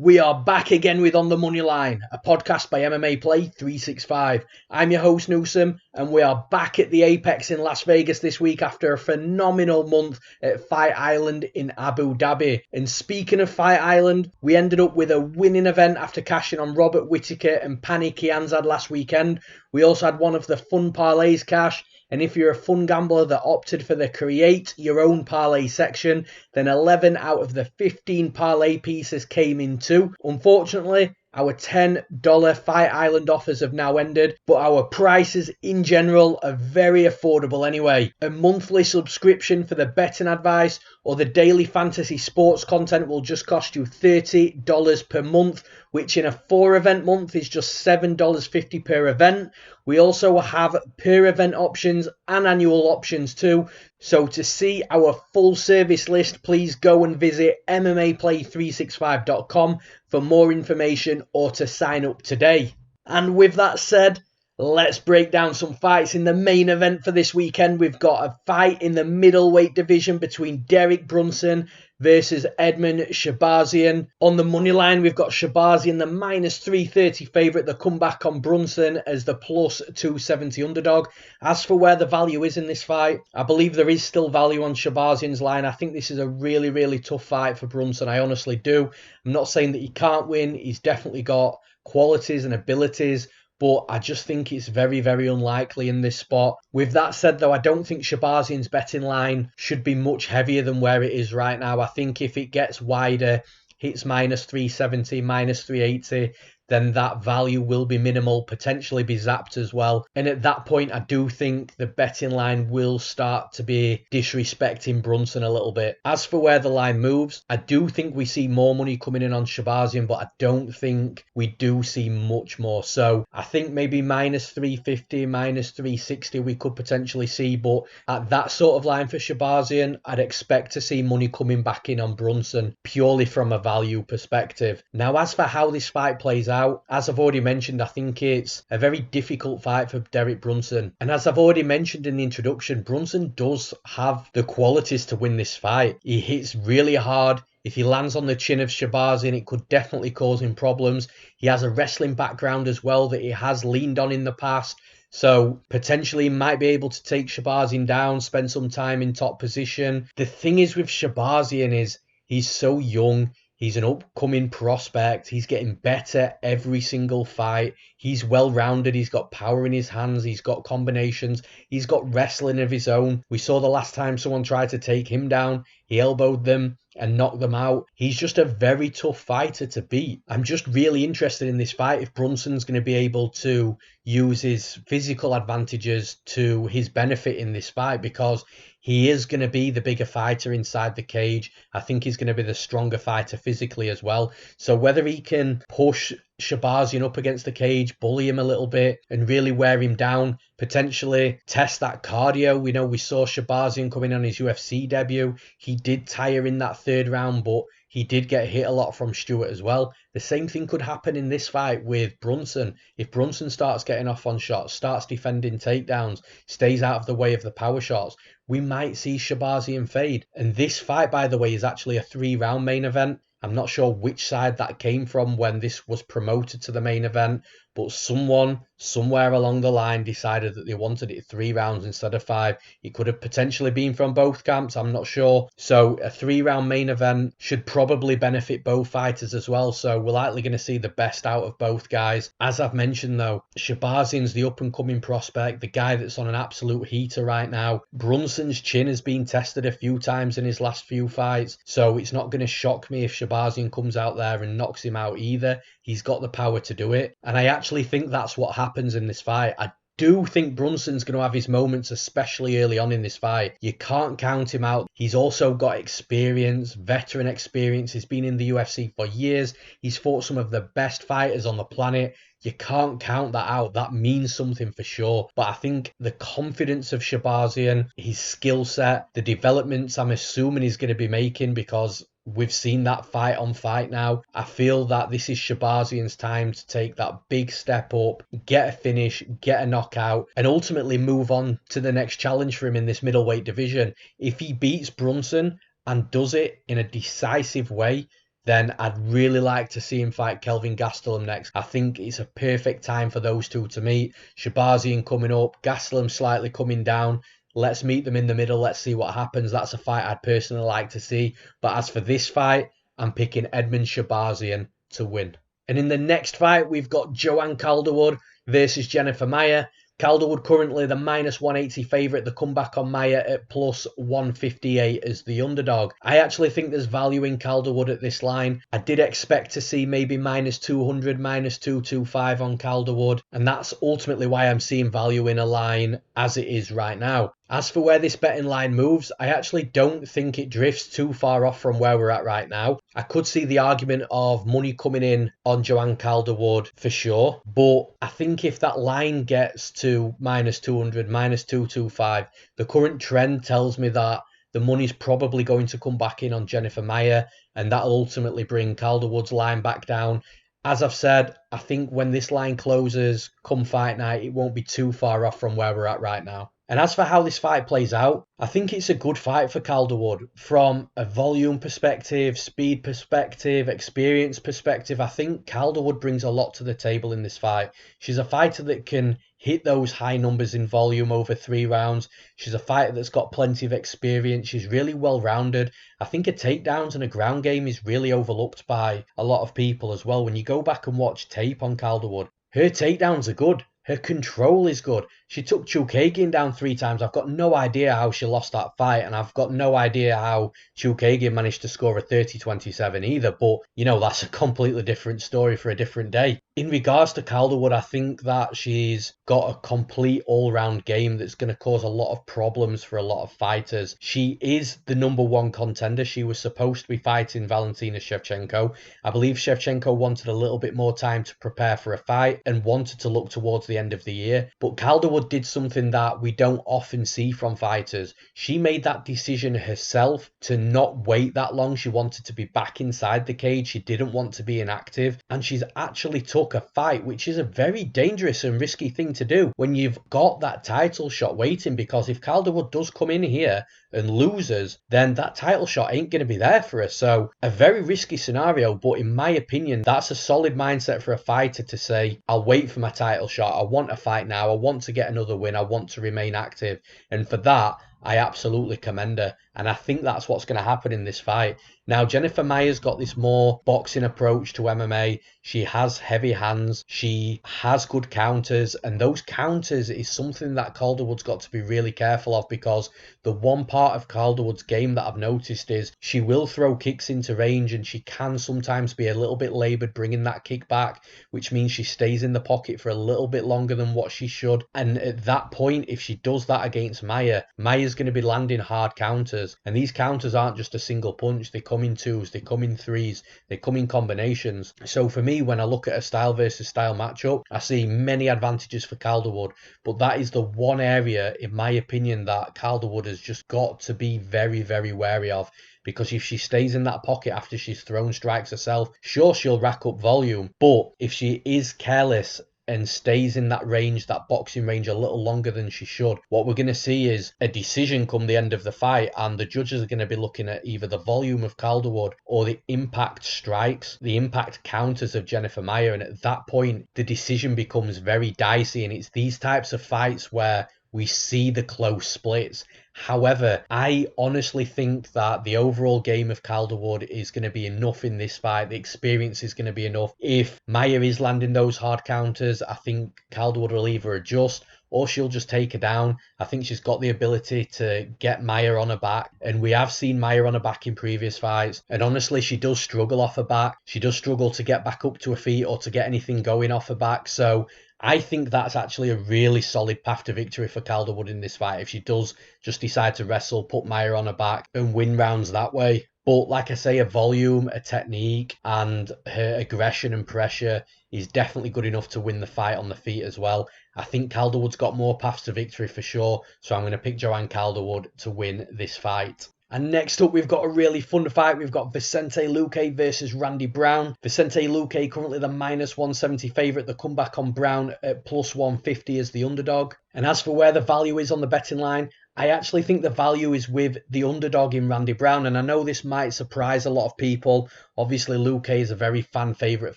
We are back again with On the Moneyline, a podcast by MMAPlay365. I'm your host Newsome, and we are back at the Apex in Las Vegas this week after a phenomenal month at Fight Island in Abu Dhabi. And speaking of Fight Island, we ended up with a winning event after cashing on Robert Whittaker and Pani Kianzad last weekend. We also had one of the fun parlays cash. And if you're a fun gambler that opted for the create your own parlay section, then 11 out of the 15 parlay pieces came in too. Unfortunately, our $10 Fight Island offers have now ended, but our prices in general are very affordable anyway. A monthly subscription for the betting advice or the daily fantasy sports content will just cost you $30 per month, which in a 4-event month is just $7.50 per event. We also have per event options and annual options too. So to see our full service list, please go and visit MMAPlay365.com for more information or to sign up today. And with that said, let's break down some fights in the main event for this weekend. We've got a fight in the middleweight division between Derek Brunson versus Edmen Shahbazyan. On the money line, we've got Shahbazyan, the minus 330 favourite, the comeback on Brunson as the plus 270 underdog. As for where the value is in this fight, I believe there is still value on Shahbazyan's line. I think this is a really, really tough fight for Brunson. I honestly do. I'm not saying that he can't win. He's definitely got qualities and abilities, but I just think it's very, very unlikely in this spot. With that said, though, I don't think Shahbazyan's betting line should be much heavier than where it is right now. I think if it gets wider, hits minus 370, minus 380, then that value will be minimal, potentially be zapped as well. And at that point, I do think the betting line will start to be disrespecting Brunson a little bit. As for where the line moves, I do think we see more money coming in on Shahbazyan, but I don't think we do see much more. So I think maybe minus 350, minus 360 we could potentially see, but at that sort of line for Shahbazyan, I'd expect to see money coming back in on Brunson purely from a value perspective. Now, as for how this fight plays out, as I've already mentioned, I think it's a very difficult fight for Derek Brunson. And as I've already mentioned in the introduction, Brunson does have the qualities to win this fight. He hits really hard. If he lands on the chin of Shahbazyan, it could definitely cause him problems. He has a wrestling background as well that he has leaned on in the past. So potentially he might be able to take Shahbazyan down, spend some time in top position. The thing is with Shahbazyan is he's so young. He's an upcoming prospect. He's getting better every single fight. He's well-rounded. He's got power in his hands. He's got combinations. He's got wrestling of his own. We saw the last time someone tried to take him down, he elbowed them and knocked them out. He's just a very tough fighter to beat. I'm just really interested in this fight if Brunson's going to be able to use his physical advantages to his benefit in this fight, because he is going to be the bigger fighter inside the cage. I think he's going to be the stronger fighter physically as well. So whether he can push Shahbazyan up against the cage, bully him a little bit and really wear him down, potentially test that cardio. We know we saw Shahbazyan coming on his UFC debut. He did tire in that third round, but he did get hit a lot from Stewart as well. The same thing could happen in this fight with Brunson. If Brunson starts getting off on shots, starts defending takedowns, stays out of the way of the power shots, we might see Shahbazyan fade. And this fight, by the way, is actually a 3-round main event. I'm not sure which side that came from when this was promoted to the main event, but someone somewhere along the line decided that they wanted it 3 rounds instead of 5. It could have potentially been from both camps, I'm not sure. So a 3-round main event should probably benefit both fighters as well. So we're likely going to see the best out of both guys. As I've mentioned though, Shahbazyan's the up and coming prospect, the guy that's on an absolute heater right now. Brunson's chin has been tested a few times in his last few fights, so it's not going to shock me if Shahbazyan comes out there and knocks him out either. He's got the power to do it, and I actually think that's what happens in this fight. I do think Brunson's going to have his moments, especially early on in this fight. You can't count him out. He's also got experience, veteran experience. He's been in the UFC for years. He's fought some of the best fighters on the planet. You can't count that out. That means something for sure. But I think the confidence of Shahbazyan, his skill set, the developments I'm assuming he's going to be making, because we've seen that fight on Fight now. I feel that this is Shahbazyan's time to take that big step up, get a finish, get a knockout, and ultimately move on to the next challenge for him in this middleweight division. If he beats Brunson and does it in a decisive way, then I'd really like to see him fight Kelvin Gastelum next. I think it's a perfect time for those two to meet. Shahbazyan coming up, Gastelum slightly coming down. Let's meet them in the middle. Let's see what happens. That's a fight I'd personally like to see. But as for this fight, I'm picking Edmen Shahbazyan to win. And in the next fight, we've got Joanne Calderwood versus Jennifer Maia. Calderwood currently the -180 favourite. The comeback on Maia at +158 as the underdog. I actually think there's value in Calderwood at this line. I did expect to see maybe -200, -225 on Calderwood. And that's ultimately why I'm seeing value in a line as it is right now. As for where this betting line moves, I actually don't think it drifts too far off from where we're at right now. I could see the argument of money coming in on Joanne Calderwood for sure, but I think if that line gets to -200, -225, the current trend tells me that the money's probably going to come back in on Jennifer Maia, and that'll ultimately bring Calderwood's line back down. As I've said, I think when this line closes come fight night, it won't be too far off from where we're at right now. And as for how this fight plays out, I think it's a good fight for Calderwood. From a volume perspective, speed perspective, experience perspective, I think Calderwood brings a lot to the table in this fight. She's a fighter that can hit those high numbers in volume over 3 rounds. She's a fighter that's got plenty of experience. She's really well-rounded. I think her takedowns and her ground game is really overlooked by a lot of people as well. When you go back and watch tape on Calderwood, her takedowns are good. Her control is good. She took Chookagian down 3 times. I've got no idea how she lost that fight, and I've got no idea how Chookagian managed to score a 30-27 either, but, you know, that's a completely different story for a different day. In regards to Calderwood, I think that she's got a complete all-round game that's going to cause a lot of problems for a lot of fighters. She is the #1 contender. She was supposed to be fighting Valentina Shevchenko. I believe Shevchenko wanted a little bit more time to prepare for a fight and wanted to look towards the end of the year, but Calderwood did something that we don't often see from fighters. She made that decision herself to not wait that long. She wanted to be back inside the cage. She didn't want to be inactive, and she's actually took a fight, which is a very dangerous and risky thing to do when you've got that title shot waiting, because if Calderwood does come in here and loses, then that title shot ain't going to be there for her. So a very risky scenario, but in my opinion, that's a solid mindset for a fighter to say, I'll wait for my title shot. I want a fight now. I want to get another win. I want to remain active. And for that, I absolutely commend her. And I think that's what's going to happen in this fight. Now, Jennifer Maia's got this more boxing approach to MMA. She has heavy hands. She has good counters. And those counters is something that Calderwood's got to be really careful of, because the one part of Calderwood's game that I've noticed is she will throw kicks into range, and she can sometimes be a little bit laboured bringing that kick back, which means she stays in the pocket for a little bit longer than what she should. And at that point, if she does that against Maia, Maia's going to be landing hard counters. And these counters aren't just a single punch. They come in 2s, they come in 3s, they come in combinations. So for me, when I look at a style versus style matchup, I see many advantages for Calderwood, but that is the one area, in my opinion, that Calderwood has just got to be very, very wary of. Because if she stays in that pocket after she's thrown strikes herself, sure, she'll rack up volume, but if she is careless and stays in that range, that boxing range, a little longer than she should, what we're going to see is a decision come the end of the fight, and the judges are going to be looking at either the volume of Calderwood or the impact strikes, the impact counters of Jennifer Maia, and at that point, the decision becomes very dicey, and it's these types of fights where we see the close splits. However, I honestly think that the overall game of Calderwood is going to be enough in this fight. The experience is going to be enough. If Maia is landing those hard counters, I think Calderwood will either adjust or she'll just take her down. I think she's got the ability to get Maia on her back, and we have seen Maia on her back in previous fights, and honestly, she does struggle off her back. She does struggle to get back up to her feet or to get anything going off her back. So I think that's actually a really solid path to victory for Calderwood in this fight, if she does just decide to wrestle, put Maia on her back and win rounds that way. But like I say, her volume, her technique and her aggression and pressure is definitely good enough to win the fight on the feet as well. I think Calderwood's got more paths to victory for sure, so I'm going to pick Joanne Calderwood to win this fight. And next up, we've got a really fun fight. We've got Vicente Luque versus Randy Brown. Vicente Luque currently the -170 favourite. The comeback on Brown at +150 as the underdog. And as for where the value is on the betting line, I actually think the value is with the underdog in Randy Brown, and I know this might surprise a lot of people. Obviously, Luque is a very fan favourite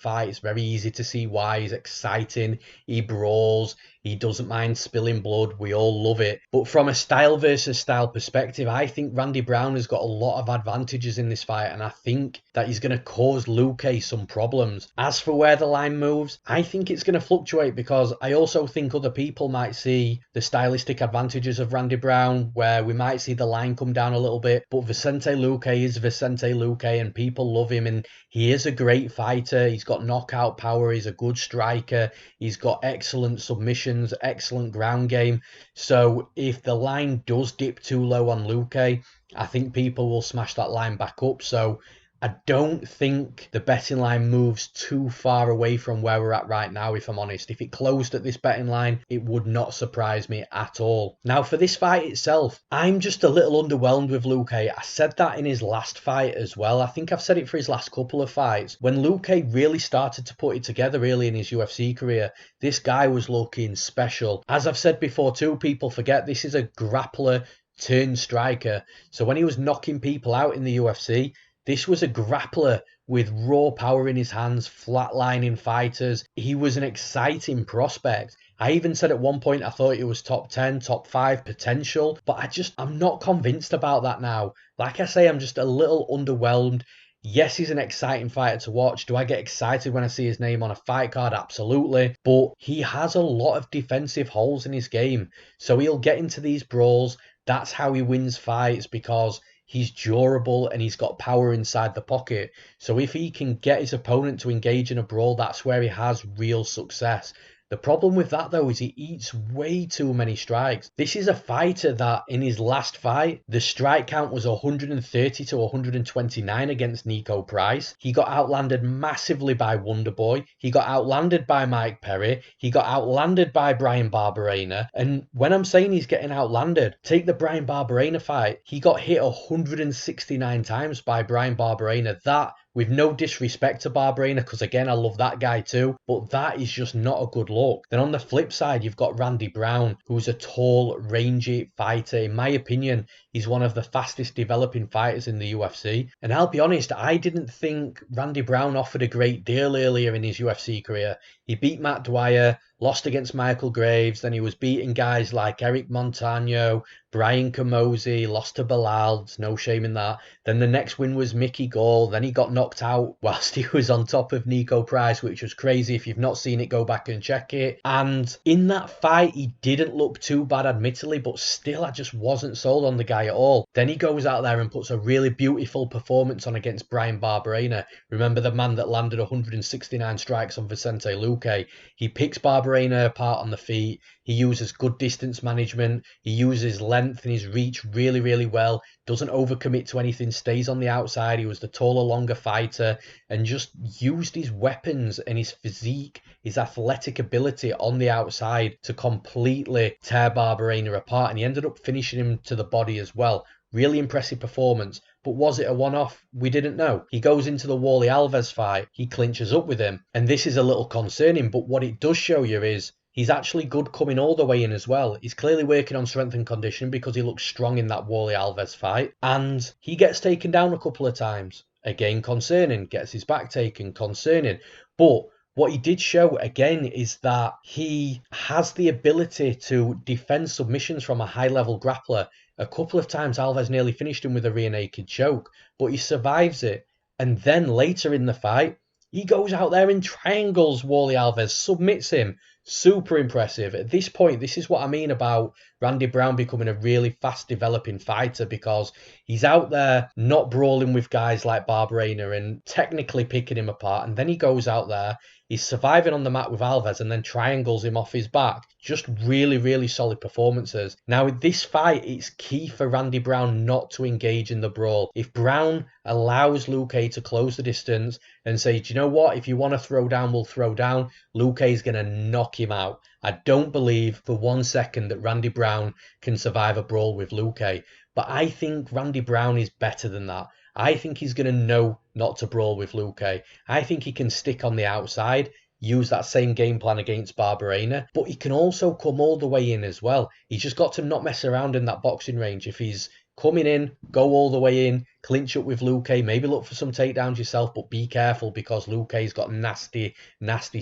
fight. It's very easy to see why. He's exciting, he brawls, he doesn't mind spilling blood. We all love it. But from a style versus style perspective, I think Randy Brown has got a lot of advantages in this fight, and I think that he's going to cause Luque some problems. As for where the line moves, I think it's going to fluctuate because I also think other people might see the stylistic advantages of Randy Brown, where we might see the line come down a little bit. But Vicente Luque is Vicente Luque, and people love him, and he is a great fighter. He's got knockout power. He's a good striker. He's got excellent submissions, excellent ground game. So if the line does dip too low on Luque, I think people will smash that line back up. So I don't think the betting line moves too far away from where we're at right now, if I'm honest. If it closed at this betting line, it would not surprise me at all. Now, for this fight itself, I'm just a little underwhelmed with Luque. I said that in his last fight as well. I think I've said it for his last couple of fights. When Luque really started to put it together early in his UFC career, this guy was looking special. As I've said before too, people forget this is a grappler turned striker. So when he was knocking people out in the UFC, this was a grappler with raw power in his hands, flatlining fighters. He was an exciting prospect. I even said at one point I thought he was top 10, top 5 potential, but I'm not convinced about that now. Like I say, I'm just a little underwhelmed. Yes, he's an exciting fighter to watch. Do I get excited when I see his name on a fight card? Absolutely. But he has a lot of defensive holes in his game. So he'll get into these brawls. That's how he wins fights, because he's durable and he's got power inside the pocket. So if he can get his opponent to engage in a brawl, that's where he has real success. The problem with that, though, is he eats way too many strikes. This is a fighter that, in his last fight, the strike count was 130 to 129 against Niko Price. He got outlanded massively by Wonderboy. He got outlanded by Mike Perry. He got outlanded by Brian Barberena. And when I'm saying he's getting outlanded, take the Brian Barberena fight. He got hit 169 times by Brian Barberena. That, with no disrespect to Barberena, because again, I love that guy too, but that is just not a good look. Then on the flip side, you've got Randy Brown, who's a tall, rangy fighter. In my opinion, he's one of the fastest developing fighters in the UFC. And I'll be honest, I didn't think Randy Brown offered a great deal earlier in his UFC career. He beat Matt Dwyer, lost against Michael Graves, then he was beating guys like Eric Montano, Brian Camozzi, lost to Bilal, there's no shame in that. Then the next win was Mickey Gall, then he got knocked out whilst he was on top of Niko Price, which was crazy. If you've not seen it, go back and check it. And in that fight, he didn't look too bad, admittedly, but still, I just wasn't sold on the guy at all. Then he goes out there and puts a really beautiful performance on against Brian Barberena. Remember the man that landed 169 strikes on Vicente Luque? He picks Barberena apart on the feet. He uses good distance management. He uses length and his reach really, really well. Doesn't overcommit to anything, stays on the outside. He was the taller, longer fighter and just used his weapons and his physique, his athletic ability on the outside to completely tear Barberena apart. And he ended up finishing him to the body as well. Really impressive performance. But was it a one-off? We didn't know. He goes into the Wally Alves fight. He clinches up with him. And this is a little concerning, but what it does show you is he's actually good coming all the way in as well. He's clearly working on strength and conditioning because he looks strong in that Wally Alves fight. And he gets taken down a couple of times. Again, concerning. Gets his back taken. Concerning. But what he did show, again, is that he has the ability to defend submissions from a high-level grappler. A couple of times, Alves nearly finished him with a rear naked choke, but he survives it. And then later in the fight, he goes out there and triangles Wally Alves, submits him. Super impressive. At this point, this is what I mean about Randy Brown becoming a really fast developing fighter, because he's out there not brawling with guys like Barberena and technically picking him apart. And then he goes out there, he's surviving on the mat with Alves and then triangles him off his back. Just really, really solid performances. Now, with this fight, it's key for Randy Brown not to engage in the brawl. If Brown allows Luque to close the distance and say, do you know what? If you want to throw down, we'll throw down. Luque is going to knock him out. I don't believe for 1 second that Randy Brown can survive a brawl with Luque. But I think Randy Brown is better than that. I think he's going to know not to brawl with Luque. I think he can stick on the outside. use that same game plan against Barberena, but he can also come all the way in as well. He's just got to not mess around in that boxing range. If he's coming in, go all the way in, clinch up with Luque, maybe look for some takedowns yourself, but be careful because Luque's got nasty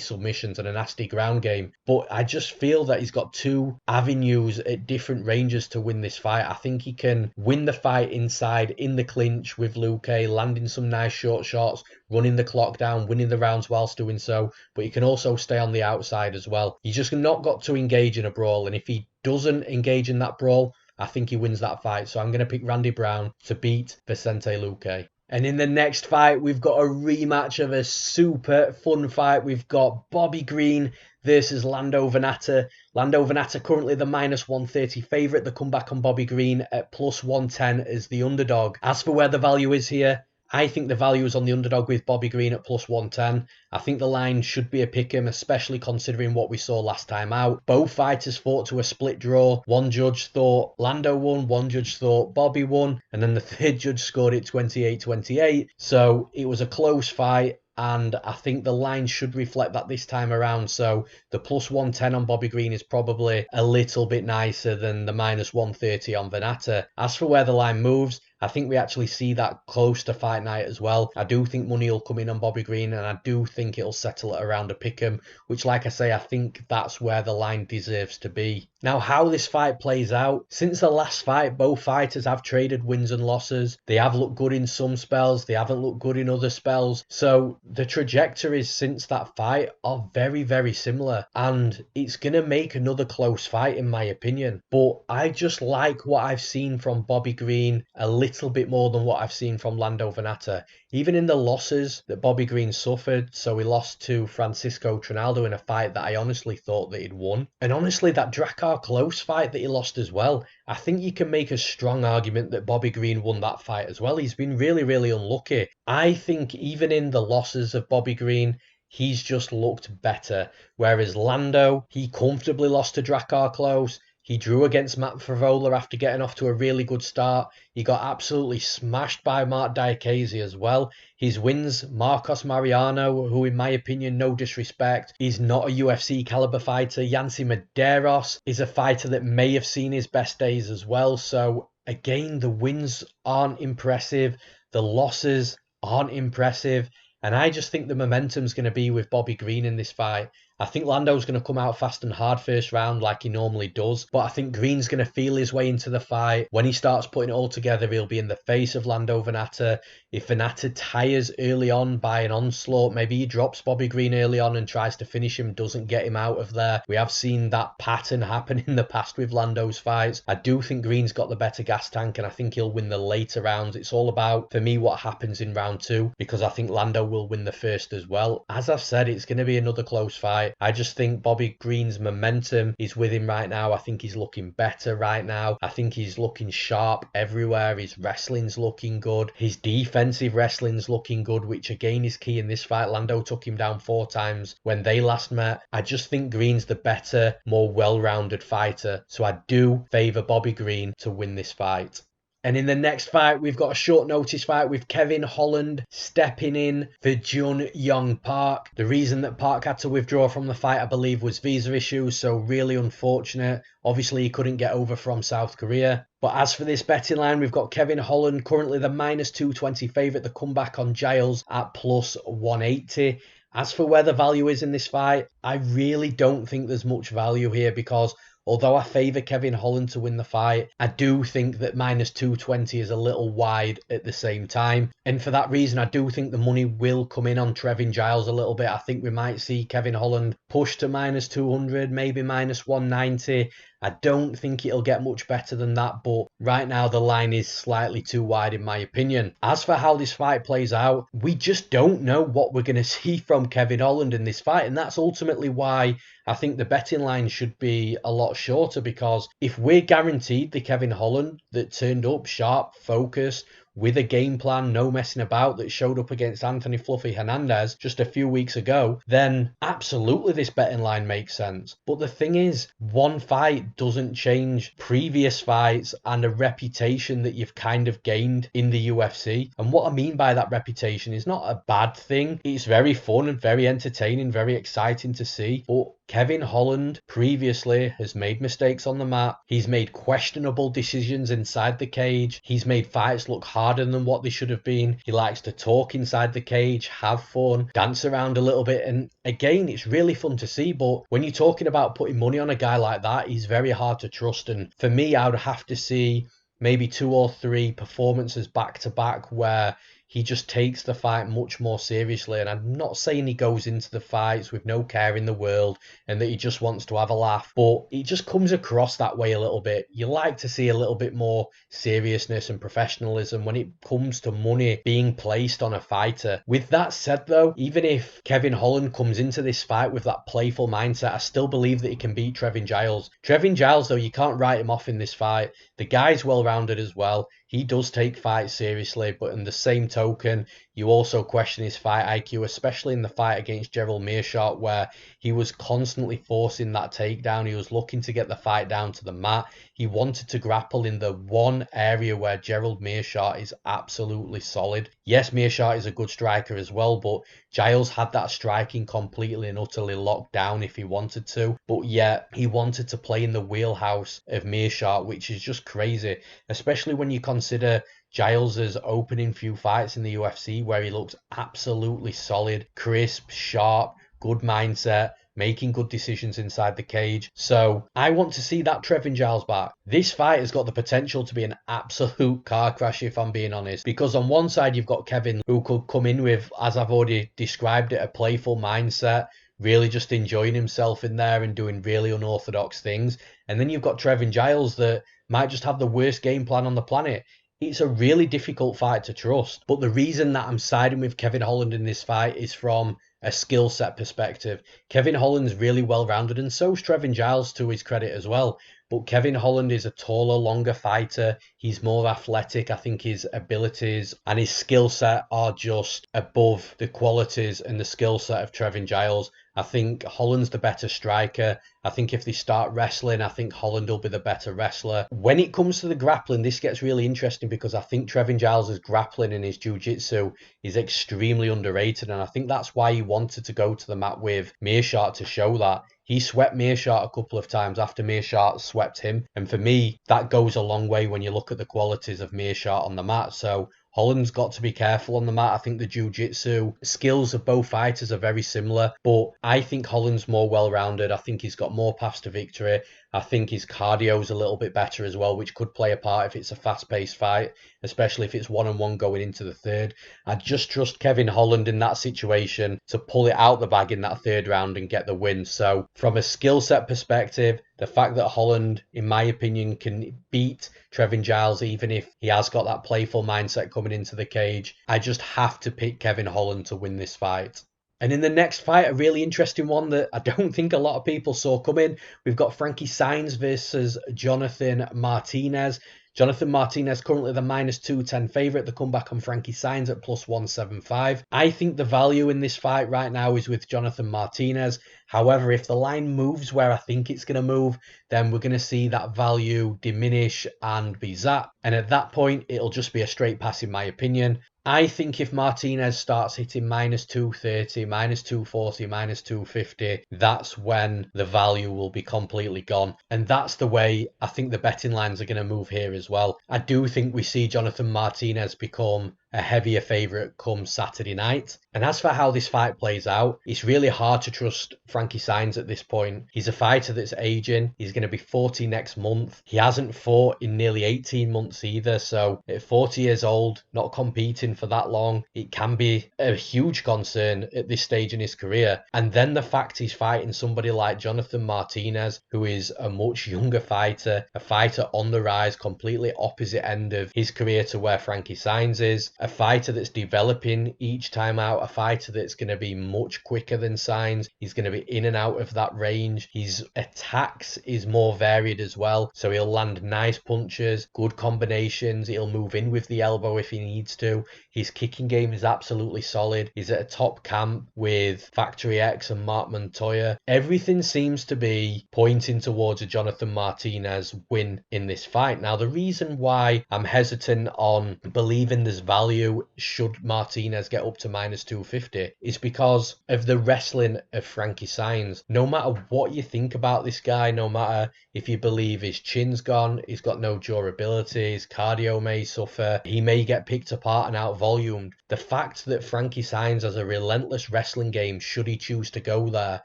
submissions and a nasty ground game. But I just feel that he's got two avenues at different ranges to win this fight. I think he can win the fight inside, in the clinch with Luque, landing some nice short shots, running the clock down, winning the rounds whilst doing so, but he can also stay on the outside as well. He's just not got to engage in a brawl, and if he doesn't engage in that brawl, I think he wins that fight. So I'm going to pick Randy Brown to beat Vicente Luque. And in the next fight, we've got a rematch of a super fun fight. We've got Bobby Green versus Lando Vannata. Lando Vannata currently the -130 favourite. The comeback on Bobby Green at +110 as the underdog. As for where the value is here, I think the value is on the underdog with Bobby Green at +110. I think the line should be a pick'em, especially considering what we saw last time out. Both fighters fought to a split draw. One judge thought Lando won, one judge thought Bobby won, and then the third judge scored it 28-28. So it was a close fight, and I think the line should reflect that this time around. So the +110 on Bobby Green is probably a little bit nicer than the -130 on Vannata. As for where the line moves, I think we actually see that close to Fight Night as well. I do think money will come in on Bobby Green, and I do think it'll settle at around a pick'em, which, like I say, I think that's where the line deserves to be. Now, how this fight plays out, since the last fight, both fighters have traded wins and losses. They have looked good in some spells, they haven't looked good in other spells. So the trajectories since that fight are very, very similar, and it's going to make another close fight in my opinion. But I just like what I've seen from Bobby Green a little bit more than what I've seen from Lando Vannata. Even in the losses that Bobby Green suffered, so he lost to Francisco Trinaldo in a fight that I honestly thought that he'd won. And honestly, that Drakkar Close fight that he lost as well, I think you can make a strong argument that Bobby Green won that fight as well. He's been really, really unlucky. I think even in the losses of Bobby Green, he's just looked better. Whereas Lando, he comfortably lost to Drakkar Close. He drew against Matt Favola after getting off to a really good start. He got absolutely smashed by Mark Diakese as well. His wins, Marcos Mariano, who in my opinion, no disrespect, is not a UFC caliber fighter. Yancy Medeiros is a fighter that may have seen his best days as well. So again, the wins aren't impressive. The losses aren't impressive. And I just think the momentum's going to be with Bobby Green in this fight. I think Lando's going to come out fast and hard first round like he normally does. But I think Green's going to feel his way into the fight. When he starts putting it all together, he'll be in the face of Lando Vannata. If Vannata tires early on by an onslaught, maybe he drops Bobby Green early on and tries to finish him, doesn't get him out of there. We have seen that pattern happen in the past with Lando's fights. I do think Green's got the better gas tank, and I think he'll win the later rounds. It's all about, for me, what happens in round two, because I think Lando will win the first as well. As I've said, it's going to be another close fight. I just think Bobby Green's momentum is with him right now. I think he's looking better right now. I think he's looking sharp everywhere. His wrestling's looking good. His defensive wrestling's looking good, which again is key in this fight. Lando took him down 4 times when they last met. I just think Green's the better, more well-rounded fighter. So I do favour Bobby Green to win this fight. And in the next fight, we've got a short notice fight with Kevin Holland stepping in for Jun Yong Park. The reason that Park had to withdraw from the fight, I believe, was visa issues, so really unfortunate. Obviously, he couldn't get over from South Korea. But as for this betting line, we've got Kevin Holland, currently the -220 favourite, the comeback on Giles at +180. As for where the value is in this fight, I really don't think there's much value here because although I favour Kevin Holland to win the fight, I do think that -220 is a little wide at the same time. And for that reason, I do think the money will come in on Trevin Giles a little bit. I think we might see Kevin Holland push to -200, maybe -190. I don't think it'll get much better than that, but right now the line is slightly too wide in my opinion. As for how this fight plays out, we just don't know what we're going to see from Kevin Holland in this fight, and that's ultimately why I think the betting line should be a lot shorter, because if we're guaranteed the Kevin Holland that turned up sharp, focused, with a game plan, no messing about, that showed up against Anthony Fluffy Hernandez just a few weeks ago, then absolutely this betting line makes sense. But the thing is, one fight doesn't change previous fights and a reputation that you've kind of gained in the UFC. And what I mean by that reputation is not a bad thing. It's very fun and very entertaining, very exciting to see. But Kevin Holland previously has made mistakes on the mat. He's made questionable decisions inside the cage. He's made fights look harder than what they should have been. He likes to talk inside the cage, have fun, dance around a little bit. And again, it's really fun to see. But when you're talking about putting money on a guy like that, he's very hard to trust. And for me, I would have to see maybe 2 or 3 performances back to back where he just takes the fight much more seriously. And I'm not saying he goes into the fights with no care in the world and that he just wants to have a laugh, but it just comes across that way a little bit. You like to see a little bit more seriousness and professionalism when it comes to money being placed on a fighter. With that said though, even if Kevin Holland comes into this fight with that playful mindset, I still believe that he can beat Trevin Giles. Trevin Giles though, you can't write him off in this fight. The guy's well-rounded as well. He does take fights seriously, but in the same token, you also question his fight IQ, especially in the fight against Gerald Meerschaert, where he was constantly forcing that takedown. He was looking to get the fight down to the mat. He wanted to grapple in the one area where Gerald Meerschaert is absolutely solid. Yes, Meerschaert is a good striker as well, but Giles had that striking completely and utterly locked down if he wanted to. But yet, he wanted to play in the wheelhouse of Meerschaert, which is just crazy, especially when you consider Giles' opening few fights in the UFC where he looks absolutely solid, crisp, sharp, good mindset, making good decisions inside the cage. So I want to see that Trevin Giles back. This fight has got the potential to be an absolute car crash, if I'm being honest, because on one side you've got Kevin, who could come in with, as I've already described it, a playful mindset, really just enjoying himself in there and doing really unorthodox things. And then you've got Trevin Giles that might just have the worst game plan on the planet. It's a really difficult fight to trust. But the reason that I'm siding with Kevin Holland in this fight is from a skill set perspective. Kevin Holland's really well-rounded, and so's Trevin Giles to his credit as well. But Kevin Holland is a taller, longer fighter. He's more athletic. I think his abilities and his skill set are just above the qualities and the skill set of Trevin Giles. I think Holland's the better striker. I think if they start wrestling, I think Holland will be the better wrestler. When it comes to the grappling, this gets really interesting because I think Trevin Giles' grappling and his jiu-jitsu is extremely underrated. And I think that's why he wanted to go to the mat with Meerschaert, to show that. He swept Meerschaert a couple of times after Meerschaert swept him. And for me, that goes a long way when you look at the qualities of Meerschaert on the mat. So Holland's got to be careful on the mat. I think the jiu-jitsu skills of both fighters are very similar, but I think Holland's more well-rounded. I think he's got more paths to victory. I think his cardio's a little bit better as well, which could play a part if it's a fast-paced fight, especially if it's one-on-one going into the third. I just trust Kevin Holland in that situation to pull it out the bag in that third round and get the win. So from a skill set perspective, the fact that Holland, in my opinion, can beat Trevin Giles, even if he has got that playful mindset coming into the cage, I just have to pick Kevin Holland to win this fight. And in the next fight, a really interesting one that I don't think a lot of people saw coming. We've got Frankie Saenz versus Jonathan Martinez. Jonathan Martinez currently the -210 favourite. The comeback on Frankie Saenz at +175. I think the value in this fight right now is with Jonathan Martinez. However, if the line moves where I think it's going to move, then we're going to see that value diminish and be zapped. And at that point, it'll just be a straight pass in my opinion. I think if Martinez starts hitting -230, -240, -250, that's when the value will be completely gone. And that's the way I think the betting lines are going to move here as well. I do think we see Jonathan Martinez become a heavier favourite come Saturday night. And as for how this fight plays out, it's really hard to trust Frankie Saenz at this point. He's a fighter that's aging. He's going to be 40 next month. He hasn't fought in nearly 18 months either. So at 40 years old, not competing for that long, it can be a huge concern at this stage in his career. And then the fact he's fighting somebody like Jonathan Martinez, who is a much younger fighter, a fighter on the rise, completely opposite end of his career to where Frankie Saenz is. a fighter that's developing each time out, a fighter that's going to be much quicker than Saenz. He's going to be in and out of that range. His attacks is more varied as well, so he'll land nice punches, good combinations. He'll move in with the elbow if he needs to. His kicking game is absolutely solid. He's at a top camp with Factory X and Mark Montoya. Everything seems to be pointing towards a Jonathan Martinez win in this fight. Now, the reason why I'm hesitant on believing there's value should Martinez get up to minus 250 is because of the wrestling of Frankie Saenz. No matter what you think about this guy, no matter if you believe his chin's gone, he's got no durability, his cardio may suffer, he may get picked apart and out-volumed. The fact that Frankie Saenz has a relentless wrestling game, should he choose to go there,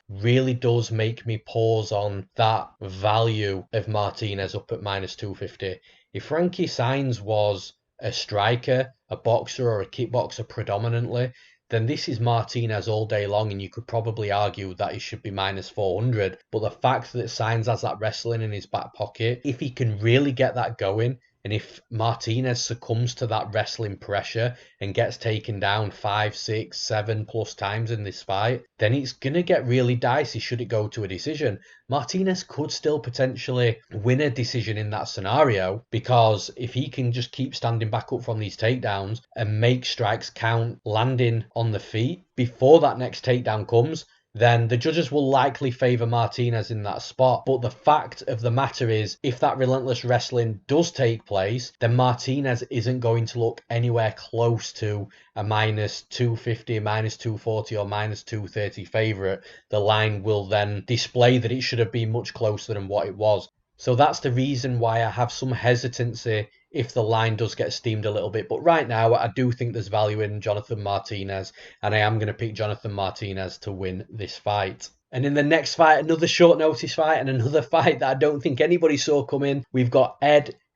really does make me pause on that value of Martinez up at minus 250. If Frankie Saenz was a striker, a boxer or a kickboxer predominantly, then this is Martinez all day long, and you could probably argue that he should be minus 400. But the fact that Saenz has that wrestling in his back pocket, if he can really get that going, and if Martinez succumbs to that wrestling pressure and gets taken down 5, 6, 7 plus times in this fight, then it's going to get really dicey should it go to a decision. Martinez could still potentially win a decision in that scenario, because if he can just keep standing back up from these takedowns and make strikes count, landing on the feet before that next takedown comes, then the judges will likely favour Martinez in that spot. But the fact of the matter is, if that relentless wrestling does take place, then Martinez isn't going to look anywhere close to a minus 250, minus 240 or minus 230 favourite. The line will then display that it should have been much closer than what it was. So that's the reason why I have some hesitancy if the line does get steamed a little bit. But right now, I do think there's value in Jonathan Martinez, and I am going to pick Jonathan Martinez to win this fight. And in the next fight, another short notice fight and another fight that I don't think anybody saw coming. We've got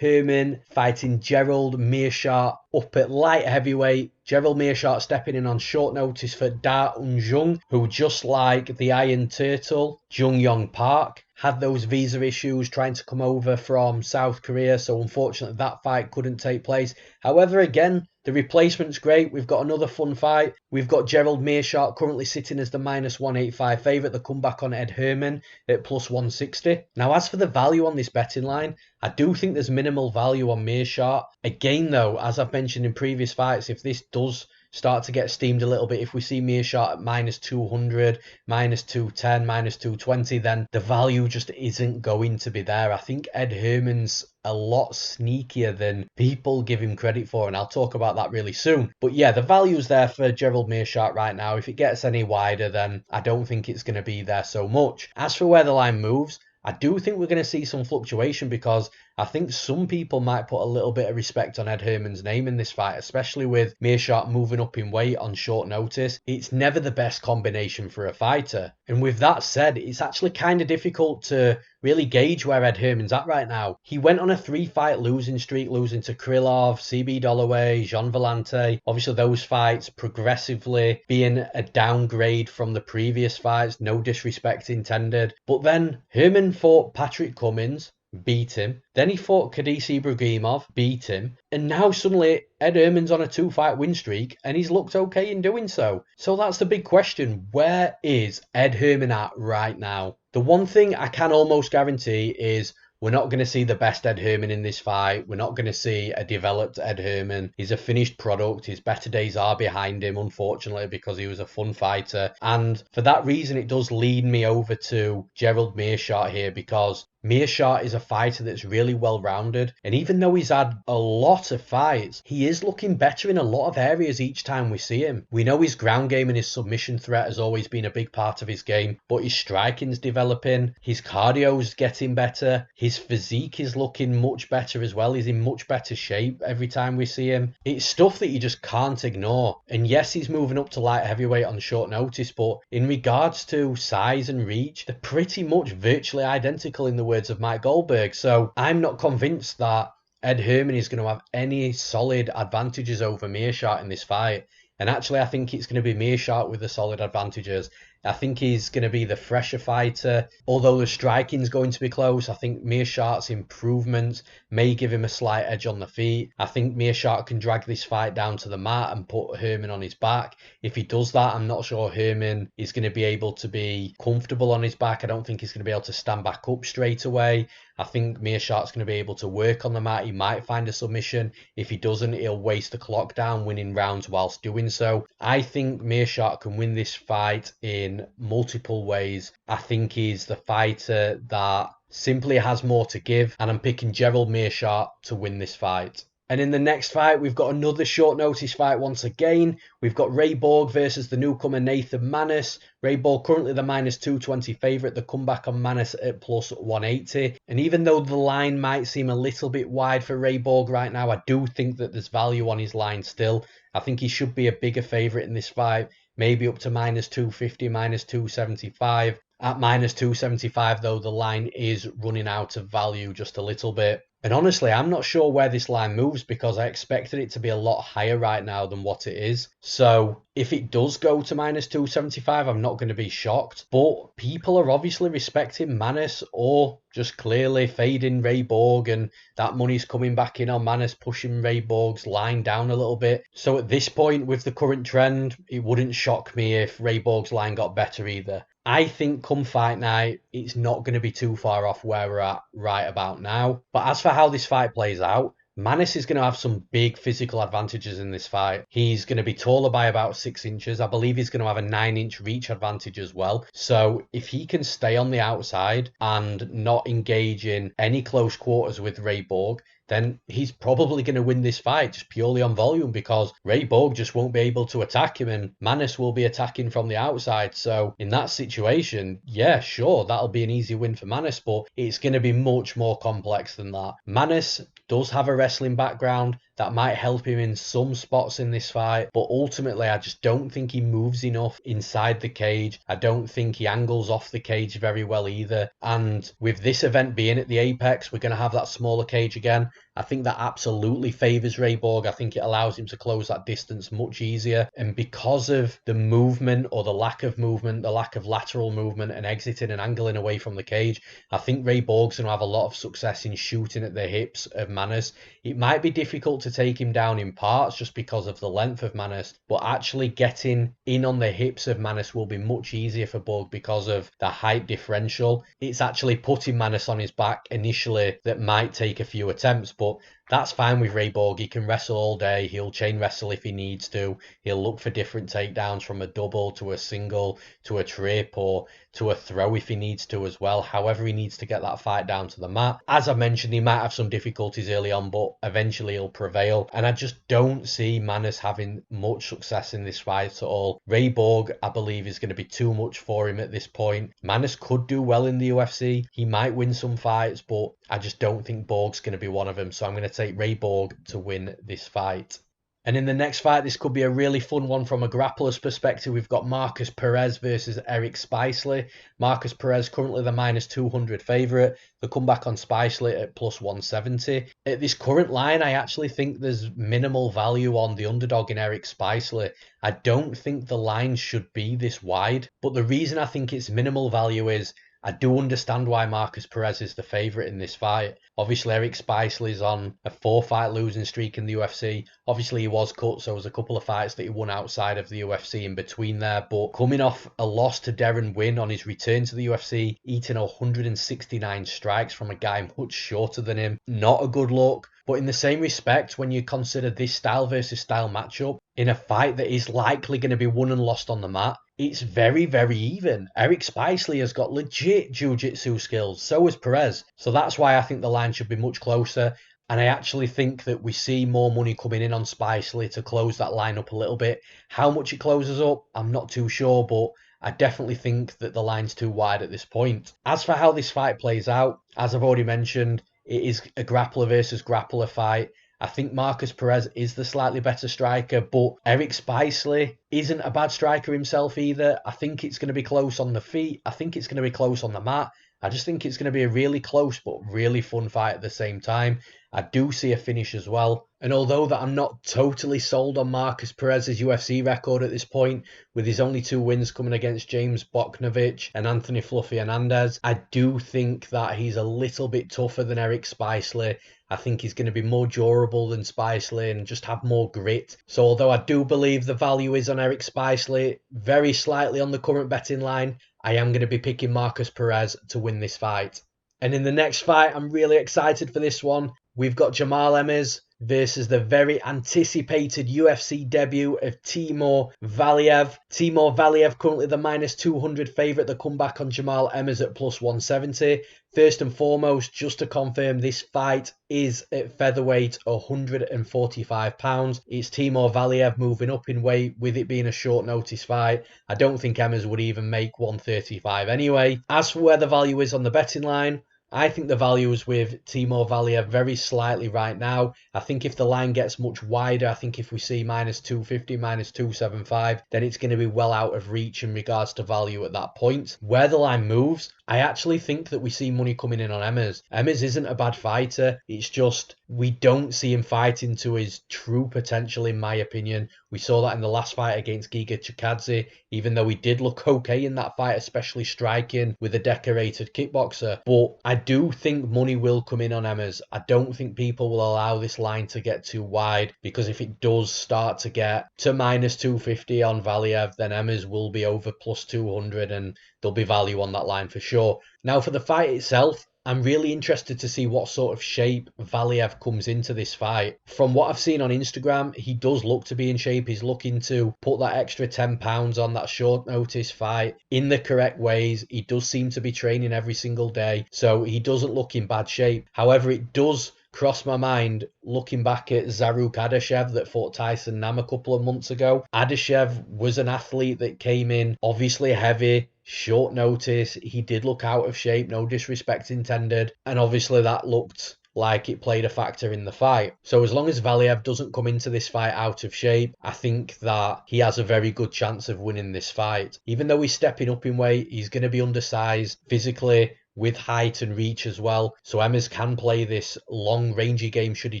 Herman fighting Gerald Meerschaert up at light heavyweight. Gerald Meerschaert stepping in on short notice for Da Un-jung, who, just like the Iron Turtle, Jung Yong Park, had those visa issues trying to come over from South Korea, so unfortunately that fight couldn't take place. However, again, the replacement's great. We've got another fun fight. We've got Gerald Meerschaert currently sitting as the minus 185 favourite. The comeback on Ed Herman at plus 160. Now, as for the value on this betting line, I do think there's minimal value on Meerschaert. Again, though, as I've mentioned in previous fights, if this does start to get steamed a little bit, if we see Meerschaert at minus 200, minus 210, minus 220, then the value just isn't going to be there. I think Ed Herman's a lot sneakier than people give him credit for, and I'll talk about that really soon. But yeah, the value's there for Gerald Meerschaert right now. If it gets any wider, then I don't think it's going to be there so much. As for where the line moves, I do think we're going to see some fluctuation, because I think some people might put a little bit of respect on Ed Herman's name in this fight, especially with Meerschaert moving up in weight on short notice. It's never the best combination for a fighter. And with that said, it's actually kind of difficult to really gauge where Ed Herman's at right now. He went on a 3-fight losing streak, losing to Krylov, CB Dollaway, Jean Vellante. Obviously, those fights progressively being a downgrade from the previous fights, no disrespect intended. But then Herman fought Patrick Cummins, beat him. Then he fought Kadisi Ibragimov, beat him. And now suddenly Ed Herman's on a 2-fight win streak, and he's looked okay in doing so. So that's the big question. Where is Ed Herman at right now? The one thing I can almost guarantee is we're not going to see the best Ed Herman in this fight. We're not going to see a developed Ed Herman. He's a finished product. His better days are behind him, unfortunately, because he was a fun fighter. And for that reason, it does lead me over to Gerald Meerschaert here, because Meerschaert is a fighter that's really well-rounded, and even though he's had a lot of fights, he is looking better in a lot of areas each time we see him. We know his ground game and his submission threat has always been a big part of his game, but his striking's developing, his cardio's getting better, his physique is looking much better as well. He's in much better shape every time we see him. It's stuff that you just can't ignore. And yes, he's moving up to light heavyweight on short notice, but in regards to size and reach, they're pretty much virtually identical in the words of Mike Goldberg. So I'm not convinced that Ed Herman is going to have any solid advantages over Meerschaert in this fight. And actually, I think it's going to be Meerschaert with the solid advantages. I think he's going to be the fresher fighter. Although the striking's going to be close, I think Meerschaert's improvements may give him a slight edge on the feet. I think Meerschaert can drag this fight down to the mat and put Herman on his back. If he does that, I'm not sure Herman is going to be able to be comfortable on his back. I don't think he's going to be able to stand back up straight away. I think Meerschaert's going to be able to work on the mat. He might find a submission. If he doesn't, he'll waste the clock down, winning rounds whilst doing so. I think Meerschaert can win this fight in multiple ways. I think he's the fighter that simply has more to give, and I'm picking Gerald Meerschaert to win this fight. And in the next fight, we've got another short notice fight once again. We've got Ray Borg versus the newcomer Nathan Maness. Ray Borg currently the -220 favourite. The comeback on Maness at +180. And even though the line might seem a little bit wide for Ray Borg right now, I do think that there's value on his line still. I think he should be a bigger favourite in this fight. Maybe up to -250, -275. At -275 though, the line is running out of value just a little bit. And honestly, I'm not sure where this line moves because I expected it to be a lot higher right now than what it is. So if it does go to -275, I'm not going to be shocked. But people are obviously respecting Maness or just clearly fading Ray Borg, and that money's coming back in on Maness, pushing Ray Borg's line down a little bit. So at this point, with the current trend, it wouldn't shock me if Ray Borg's line got better either. I think come fight night, it's not going to be too far off where we're at right about now. But as for how this fight plays out, Maness is going to have some big physical advantages in this fight. He's going to be taller by about 6 inches. I believe he's going to have a 9-inch reach advantage as well. So if he can stay on the outside and not engage in any close quarters with Ray Borg, then he's probably going to win this fight just purely on volume because Ray Borg just won't be able to attack him and Maness will be attacking from the outside. So in that situation, yeah, sure, that'll be an easy win for Maness, but it's going to be much more complex than that. Maness does have a wrestling background that might help him in some spots in this fight, but ultimately I just don't think he moves enough inside the cage. I don't think he angles off the cage very well either. And with this event being at the Apex, we're going to have that smaller cage again. I think that absolutely favours Ray Borg. I think it allows him to close that distance much easier. And because of the movement or the lack of movement, the lack of lateral movement and exiting and angling away from the cage, I think Ray Borg's going to have a lot of success in shooting at the hips of Maness. It might be difficult to take him down in parts just because of the length of Maness, but actually getting in on the hips of Maness will be much easier for Borg because of the height differential. It's actually putting Maness on his back initially that might take a few attempts, but that's fine with Ray Borg. He can wrestle all day. He'll chain wrestle if he needs to. He'll look for different takedowns from a double to a single to a trip or to a throw if he needs to as well. However he needs to get that fight down to the mat. As I mentioned, he might have some difficulties early on, but eventually he'll prevail. And I just don't see Maness having much success in this fight at all. Ray Borg, I believe, is going to be too much for him at this point. Maness could do well in the UFC. He might win some fights, but I just don't think Borg's going to be one of them. So I'm going to take Ray Borg to win this fight. And in the next fight, this could be a really fun one from a grappler's perspective. We've got Markus Perez versus Eric Spicely. Markus Perez currently the -200 favourite. The comeback on Spicely at +170. At this current line, I actually think there's minimal value on the underdog in Eric Spicely. I don't think the line should be this wide. But the reason I think it's minimal value is I do understand why Markus Perez is the favourite in this fight. Obviously, Eric Spicely's on a 4-fight losing streak in the UFC. Obviously, he was cut, so there was a couple of fights that he won outside of the UFC in between there. But coming off a loss to Darren Wynn on his return to the UFC, eating 169 strikes from a guy much shorter than him, not a good look. But in the same respect, when you consider this style versus style matchup, in a fight that is likely going to be won and lost on the mat, it's very, very even. Eric Spicely has got legit jiu-jitsu skills, so has Perez. So that's why I think the line should be much closer. And I actually think that we see more money coming in on Spicely to close that line up a little bit. How much it closes up, I'm not too sure, but I definitely think that the line's too wide at this point. As for how this fight plays out, as I've already mentioned, it is a grappler versus grappler fight. I think Markus Perez is the slightly better striker, but Eric Spicely isn't a bad striker himself either. I think it's going to be close on the feet. I think it's going to be close on the mat. I just think it's going to be a really close but really fun fight at the same time. I do see a finish as well. And although that I'm not totally sold on Markus Perez's UFC record at this point, with his only 2 wins coming against James Boknovich and Anthony Fluffy Hernandez, I do think that he's a little bit tougher than Eric Spicely. I think he's going to be more durable than Spicely and just have more grit. So although I do believe the value is on Eric Spicely, very slightly on the current betting line, I am going to be picking Markus Perez to win this fight. And in the next fight, I'm really excited for this one. We've got Jamal Emmers versus the very anticipated UFC debut of Timur Valiev. Timur Valiev currently the -200 favourite. The comeback on Jamal Emmers at +170. First and foremost, just to confirm, this fight is at featherweight, £145. It's Timur Valiev moving up in weight, with it being a short notice fight. I don't think Emmers would even make 135 anyway. As for where the value is on the betting line, I think the value is with Timur Valiev very slightly right now. I think if the line gets much wider, I think if we see -250, -275, then it's going to be well out of reach in regards to value at that point. Where the line moves, I actually think that we see money coming in on Emmers. Emmers isn't a bad fighter. It's just we don't see him fighting to his true potential, in my opinion. We saw that in the last fight against Giga Chikadze, even though he did look okay in that fight, especially striking with a decorated kickboxer. But I do think money will come in on Emmers. I don't think people will allow this line to get too wide, because if it does start to get to -250 on Valiev, then Emmers will be over +200 and there'll be value on that line for sure. Now for the fight itself, I'm really interested to see what sort of shape Valiev comes into this fight. From what I've seen on Instagram, he does look to be in shape. He's looking to put that extra 10 pounds on that short notice fight in the correct ways. He does seem to be training every single day, so he doesn't look in bad shape. However, it does cross my mind looking back at Zaruk Adeshev that fought Tyson Nam a couple of months ago. Adeshev was an athlete that came in obviously heavy, short notice. He did look out of shape, no disrespect intended, and obviously that looked like it played a factor in the fight. So as long as Valiev doesn't come into this fight out of shape, I think that he has a very good chance of winning this fight. Even though he's stepping up in weight, he's going to be undersized physically, with height and reach as well. So Emmers can play this long rangy game should he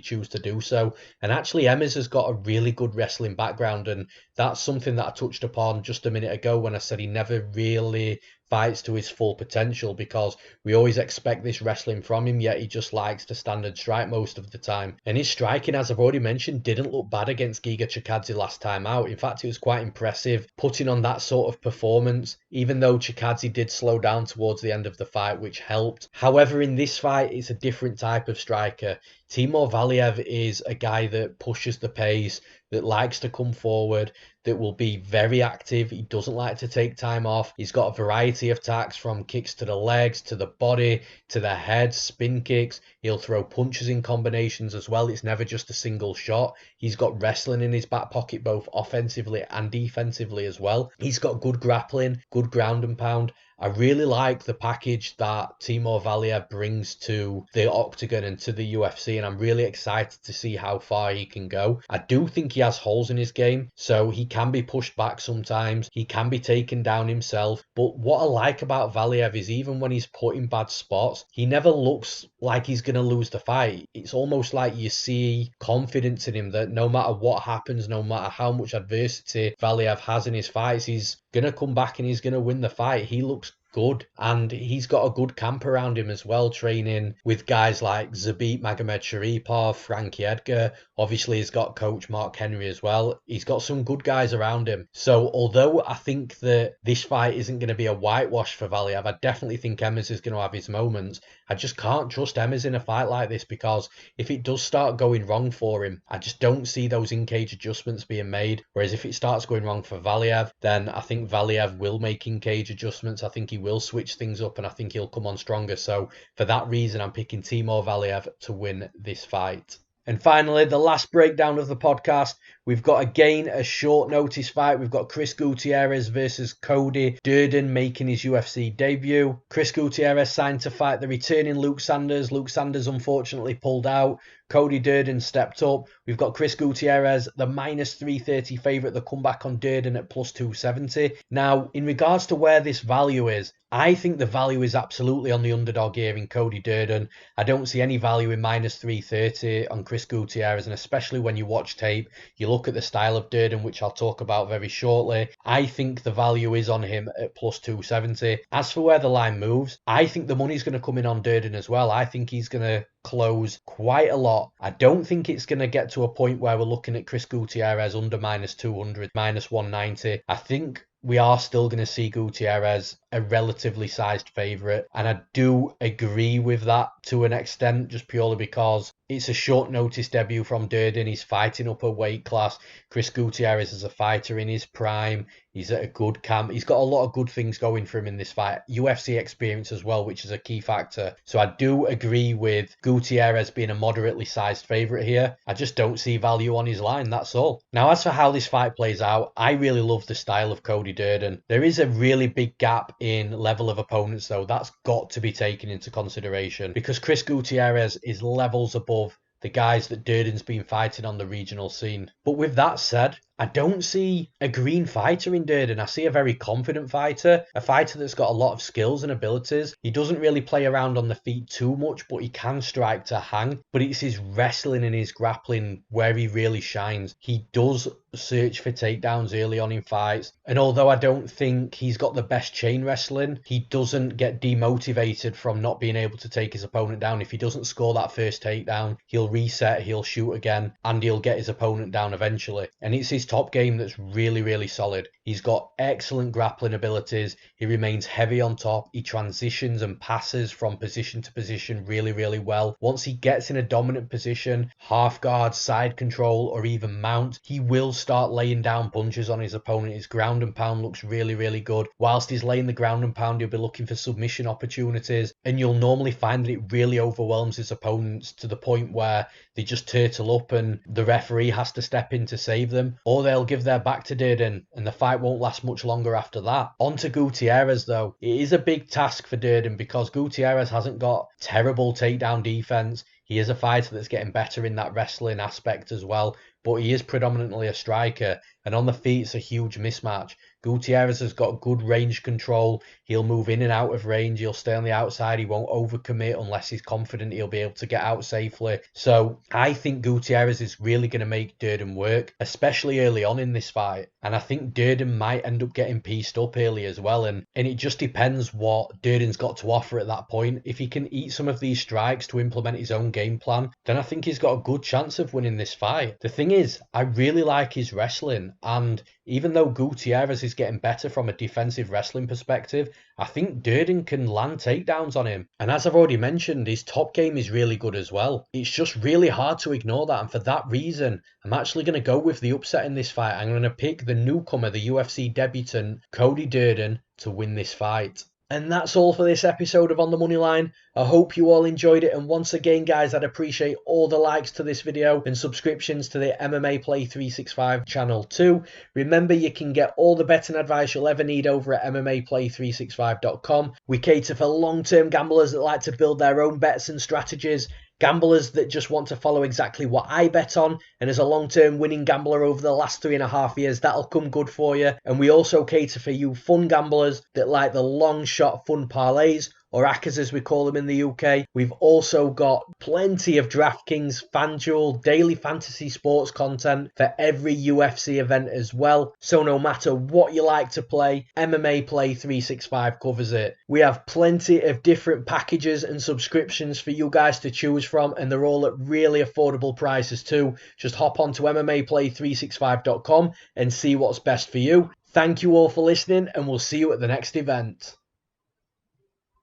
choose to do so. And actually Emmers has got a really good wrestling background, and that's something that I touched upon just a minute ago when I said he never really fights to his full potential, because we always expect this wrestling from him, yet he just likes to stand and strike most of the time. And his striking, as I've already mentioned, didn't look bad against Giga Chikadze last time out. In fact, it was quite impressive putting on that sort of performance, even though Chikadze did slow down towards the end of the fight, which helped. However, in this fight, it's a different type of striker. Timur Valiev is a guy that pushes the pace, that likes to come forward, that will be very active. He doesn't like to take time off. He's got a variety of attacks, from kicks to the legs, to the body, to the head, spin kicks. He'll throw punches in combinations as well. It's never just a single shot. He's got wrestling in his back pocket, both offensively and defensively as well. He's got good grappling, good ground and pound. I really like the package that Timur Valiev brings to the octagon and to the UFC, and I'm really excited to see how far he can go. I do think he has holes in his game, so he can be pushed back sometimes. He can be taken down himself. But what I like about Valiev is even when he's put in bad spots, he never looks like he's going to lose the fight. It's almost like you see confidence in him that no matter what happens, no matter how much adversity Valiev has in his fights, he's going to come back and he's going to win the fight. He looks good, and he's got a good camp around him as well, training with guys like Zabit Magomedsharipov, Frankie Edgar. Obviously he's got coach Mark Henry as well. He's got some good guys around him. So although I think that this fight isn't going to be a whitewash for Valiev, I definitely think Emmers is going to have his moments. I just can't trust Emmers in a fight like this, because if it does start going wrong for him, I just don't see those in-cage adjustments being made. Whereas if it starts going wrong for Valiev, then I think Valiev will make in-cage adjustments. I think he will switch things up, and I think he'll come on stronger. So for that reason, I'm picking Timur Valiev to win this fight. And finally, the last breakdown of the podcast, we've got again a short notice fight. We've got Chris Gutierrez versus Cody Durden making his UFC debut. Chris Gutierrez signed to fight the returning Luke Sanders. Luke Sanders unfortunately pulled out Cody Durden stepped up. We've got Chris Gutierrez, the minus 330 favourite, the comeback on Durden at plus 270. Now, in regards to where this value is, I think the value is absolutely on the underdog here in Cody Durden. I don't see any value in minus 330 on Chris Gutierrez, and especially when you watch tape, you look at the style of Durden, which I'll talk about very shortly. I think the value is on him at plus 270. As for where the line moves, I think the money's going to come in on Durden as well. I think he's going to close quite a lot. I don't think it's going to get to a point where we're looking at Chris Gutierrez under minus 200, minus 190. I think we are still going to see Gutierrez a relatively sized favourite. And I do agree with that to an extent, just purely because it's a short notice debut from Durden. He's fighting up a weight class. Chris Gutierrez is a fighter in his prime. He's at a good camp. He's got a lot of good things going for him in this fight. UFC experience as well, which is a key factor. So I do agree with Gutierrez being a moderately sized favourite here. I just don't see value on his line, that's all. Now, as for how this fight plays out, I really love the style of Cody Durden. There is a really big gap in level of opponents, though. That's got to be taken into consideration because Chris Gutierrez is levels above the guys that Durden's been fighting on the regional scene. But with that said, I don't see a green fighter in Durden. I see a very confident fighter, a fighter that's got a lot of skills and abilities. He doesn't really play around on the feet too much, but he can strike to hang. But it's his wrestling and his grappling where he really shines. He does search for takedowns early on in fights. And although I don't think he's got the best chain wrestling, he doesn't get demotivated from not being able to take his opponent down. If he doesn't score that first takedown, he'll reset, he'll shoot again, and he'll get his opponent down eventually. And it's his top game that's really, really solid. He's got excellent grappling abilities. He remains heavy on top. He transitions and passes from position to position really, really well. Once he gets in a dominant position, half guard, side control, or even mount, he will start laying down punches on his opponent. His ground and pound looks really, really good. Whilst he's laying the ground and pound, he'll be looking for submission opportunities, and you'll normally find that it really overwhelms his opponents to the point where they just turtle up and the referee has to step in to save them, or they'll give their back to Durden and the fight won't last much longer after that. On to Gutierrez though. It is a big task for Durden because Gutierrez hasn't got terrible takedown defense. He is a fighter that's getting better in that wrestling aspect as well, but he is predominantly a striker, and on the feet it's a huge mismatch. Gutierrez has got good range control. He'll move in and out of range. He'll stay on the outside. He won't overcommit unless he's confident he'll be able to get out safely. So I think Gutierrez is really going to make Durden work, especially early on in this fight. And I think Durden might end up getting pieced up early as well. And it just depends what Durden's got to offer at that point. If he can eat some of these strikes to implement his own game plan, then I think he's got a good chance of winning this fight. The thing is, I really like his wrestling, and even though Gutierrez is getting better from a defensive wrestling perspective, I think Durden can land takedowns on him. And as I've already mentioned, his top game is really good as well. It's just really hard to ignore that, and for that reason, I'm actually going to go with the upset in this fight. I'm going to pick the newcomer, the UFC debutant, Cody Durden, to win this fight. And that's all for this episode of On the Moneyline. I hope you all enjoyed it, and once again guys, I'd appreciate all the likes to this video and subscriptions to the MMAPlay365 channel too. Remember, you can get all the betting advice you'll ever need over at MMAPlay365.com. We cater for long-term gamblers that like to build their own bets and strategies, gamblers that just want to follow exactly what I bet on, and as a long-term winning gambler over the last 3.5 years, that'll come good for you. And we also cater for you fun gamblers that like the long shot fun parlays, or ACCAs as we call them in the UK. We've also got plenty of DraftKings, FanDuel, daily fantasy sports content for every UFC event as well. So no matter what you like to play, MMAPlay365 covers it. We have plenty of different packages and subscriptions for you guys to choose from, and they're all at really affordable prices too. Just hop on to MMAPlay365.com and see what's best for you. Thank you all for listening, and we'll see you at the next event.